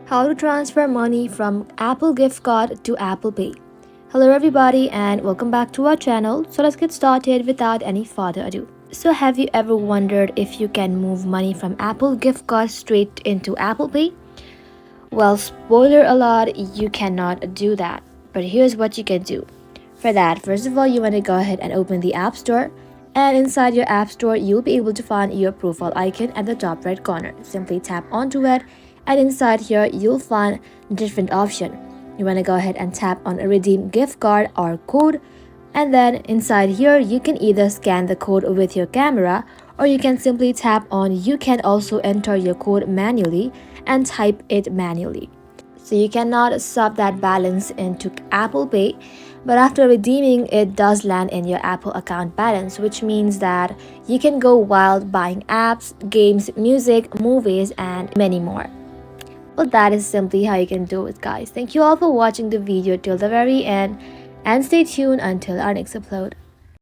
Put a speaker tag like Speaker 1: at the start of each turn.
Speaker 1: How to transfer money from Apple gift card to Apple Pay. Hello everybody and welcome back to our channel. So let's get started without any further ado. So have you ever wondered if you can move money from Apple gift card straight into Apple Pay? Well, spoiler alert, you cannot do that. But here's what you can do. For that, first of all, you want to go ahead and open the App Store. And inside your App Store, you'll be able to find your profile icon at the top right corner. Simply tap onto it, and inside here, you'll find different option. You want to go ahead and tap on a redeem gift card or code. And then inside here, you can either scan the code with your camera, or you can simply tap on you can also enter your code manually and type it manually. So you cannot sub that balance into Apple Pay, but after redeeming it does land in your Apple account balance, which means that you can go wild buying apps, games, music, movies, and many more. Well, that is simply how you can do it, guys. Thank you all for watching the video till the very end, and stay tuned until our next upload.